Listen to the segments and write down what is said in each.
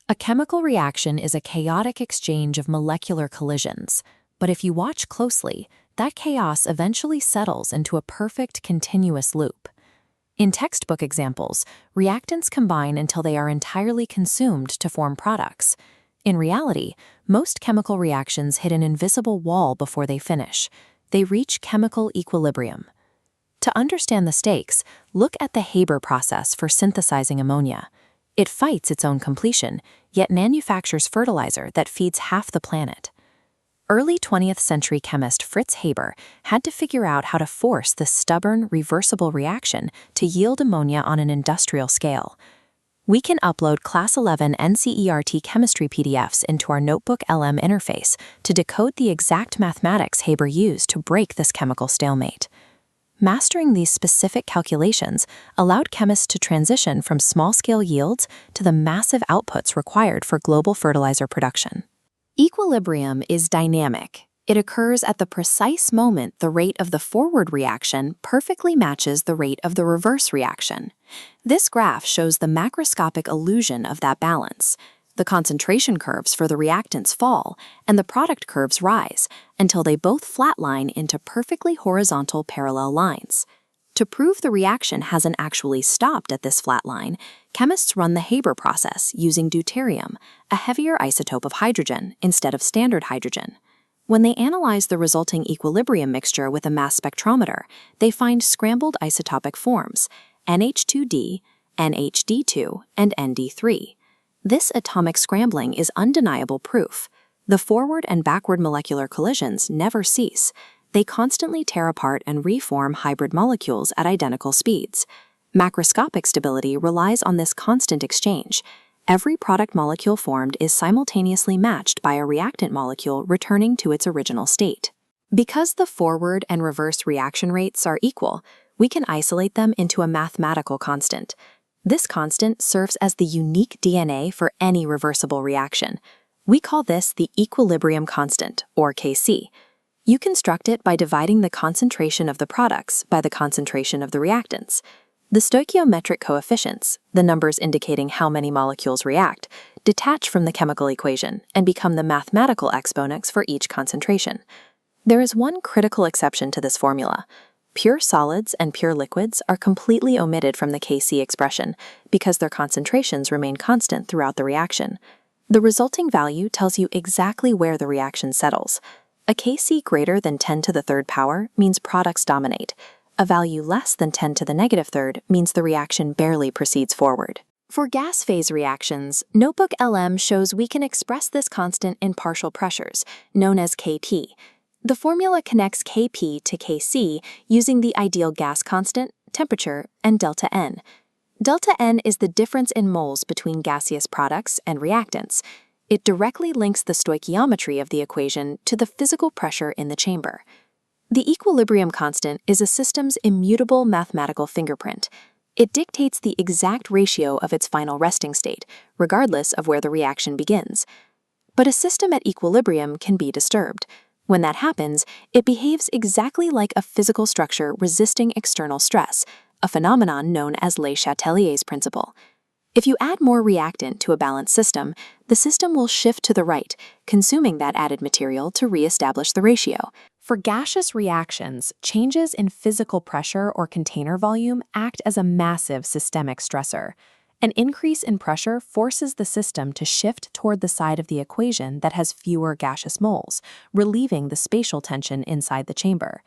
A chemical reaction is a chaotic exchange of molecular collisions, but if you watch closely, that chaos eventually settles into a perfect continuous loop. In textbook examples, reactants combine until they are entirely consumed to form products. In reality, most chemical reactions hit an invisible wall before they finish. They reach chemical equilibrium. To understand the stakes, look at the Haber process for synthesizing ammonia. It fights its own completion, yet manufactures fertilizer that feeds half the planet. Early 20th century chemist Fritz Haber had to figure out how to force this stubborn, reversible reaction to yield ammonia on an industrial scale. We can upload Class 11 NCERT chemistry PDFs into our Notebook LM interface to decode the exact mathematics Haber used to break this chemical stalemate. Mastering these specific calculations allowed chemists to transition from small-scale yields to the massive outputs required for global fertilizer production. Equilibrium is dynamic. It occurs at the precise moment the rate of the forward reaction perfectly matches the rate of the reverse reaction. This graph shows the macroscopic illusion of that balance. The concentration curves for the reactants fall, and the product curves rise, until they both flatline into perfectly horizontal parallel lines. To prove the reaction hasn't actually stopped at this flat line, chemists run the Haber process using deuterium, a heavier isotope of hydrogen, instead of standard hydrogen. When they analyze the resulting equilibrium mixture with a mass spectrometer, they find scrambled isotopic forms, NH2D, NHD2, and ND3. This atomic scrambling is undeniable proof. The forward and backward molecular collisions never cease. They constantly tear apart and reform hybrid molecules at identical speeds. Macroscopic stability relies on this constant exchange. Every product molecule formed is simultaneously matched by a reactant molecule returning to its original state. Because the forward and reverse reaction rates are equal, we can isolate them into a mathematical constant. This constant serves as the unique DNA for any reversible reaction. We call this the equilibrium constant, or Kc. You construct it by dividing the concentration of the products by the concentration of the reactants. The stoichiometric coefficients, the numbers indicating how many molecules react, detach from the chemical equation and become the mathematical exponents for each concentration. There is one critical exception to this formula. Pure solids and pure liquids are completely omitted from the Kc expression because their concentrations remain constant throughout the reaction. The resulting value tells you exactly where the reaction settles. A Kc greater than 10 to the third power means products dominate. A value less than 10 to the negative third means the reaction barely proceeds forward. For gas phase reactions, Notebook LM shows we can express this constant in partial pressures, known as Kp. The formula connects Kp to Kc using the ideal gas constant, temperature, and delta N. Delta N is the difference in moles between gaseous products and reactants. It directly links the stoichiometry of the equation to the physical pressure in the chamber. The equilibrium constant is a system's immutable mathematical fingerprint. It dictates the exact ratio of its final resting state, regardless of where the reaction begins. But a system at equilibrium can be disturbed. When that happens, it behaves exactly like a physical structure resisting external stress, a phenomenon known as Le Chatelier's principle. If you add more reactant to a balanced system, the system will shift to the right, consuming that added material to re-establish the ratio. For gaseous reactions, changes in physical pressure or container volume act as a massive systemic stressor. An increase in pressure forces the system to shift toward the side of the equation that has fewer gaseous moles, relieving the spatial tension inside the chamber.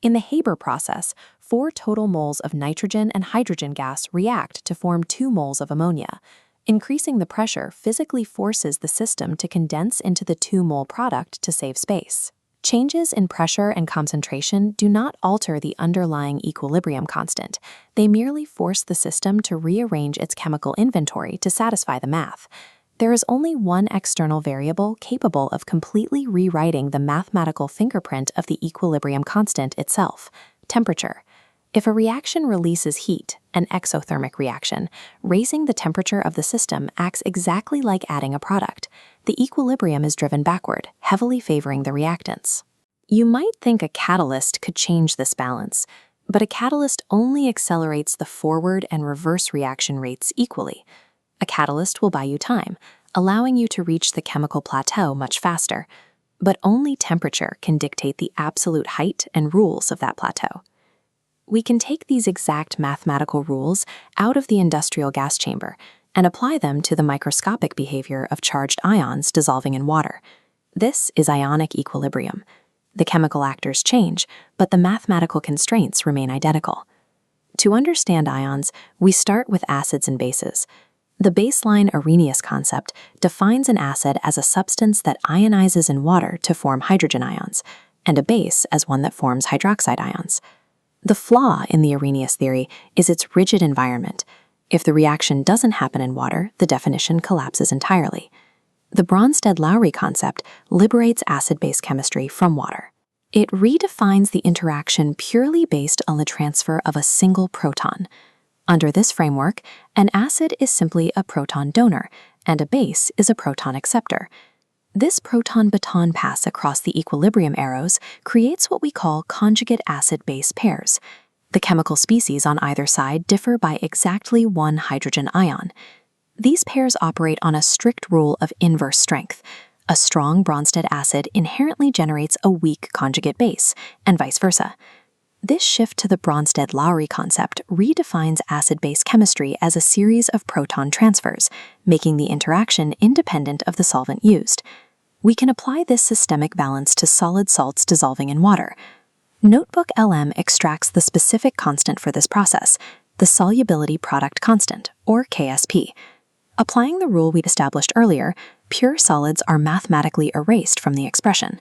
In the Haber process, 4 total moles of nitrogen and hydrogen gas react to form 2 moles of ammonia. Increasing the pressure physically forces the system to condense into the 2-mole product to save space. Changes in pressure and concentration do not alter the underlying equilibrium constant. They merely force the system to rearrange its chemical inventory to satisfy the math. There is only one external variable capable of completely rewriting the mathematical fingerprint of the equilibrium constant itself: temperature. If a reaction releases heat, an exothermic reaction, raising the temperature of the system acts exactly like adding a product. The equilibrium is driven backward, heavily favoring the reactants. You might think a catalyst could change this balance, but a catalyst only accelerates the forward and reverse reaction rates equally. A catalyst will buy you time. allowing you to reach the chemical plateau much faster. But only temperature can dictate the absolute height and rules of that plateau. We can take these exact mathematical rules out of the industrial gas chamber and apply them to the microscopic behavior of charged ions dissolving in water. This is ionic equilibrium. The chemical actors change, but the mathematical constraints remain identical. To understand ions, we start with acids and bases. The baseline Arrhenius concept defines an acid as a substance that ionizes in water to form hydrogen ions, and a base as one that forms hydroxide ions. The flaw in the Arrhenius theory is its rigid environment. If the reaction doesn't happen in water, the definition collapses entirely. The Bronsted-Lowry concept liberates acid-base chemistry from water. It redefines the interaction purely based on the transfer of a single proton. Under this framework, an acid is simply a proton donor, and a base is a proton acceptor. This proton-baton pass across the equilibrium arrows creates what we call conjugate acid-base pairs. The chemical species on either side differ by exactly one hydrogen ion. These pairs operate on a strict rule of inverse strength. A strong Bronsted acid inherently generates a weak conjugate base, and vice versa. This shift to the Bronsted-Lowry concept redefines acid-base chemistry as a series of proton transfers, making the interaction independent of the solvent used. We can apply this systemic balance to solid salts dissolving in water. Notebook LM extracts the specific constant for this process, the solubility product constant, or KSP. Applying the rule we established earlier, pure solids are mathematically erased from the expression.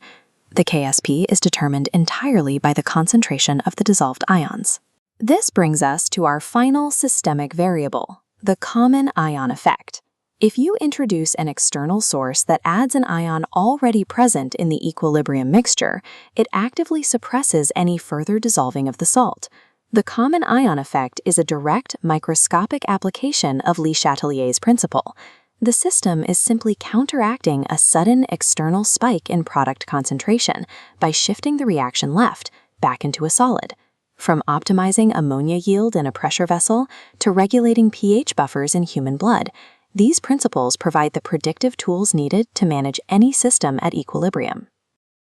The KSP is determined entirely by the concentration of the dissolved ions. This brings us to our final systemic variable, the common ion effect. If you introduce an external source that adds an ion already present in the equilibrium mixture, it actively suppresses any further dissolving of the salt. The common ion effect is a direct microscopic application of Le Chatelier's principle. The system is simply counteracting a sudden external spike in product concentration by shifting the reaction left, back into a solid. From optimizing ammonia yield in a pressure vessel to regulating pH buffers in human blood, these principles provide the predictive tools needed to manage any system at equilibrium.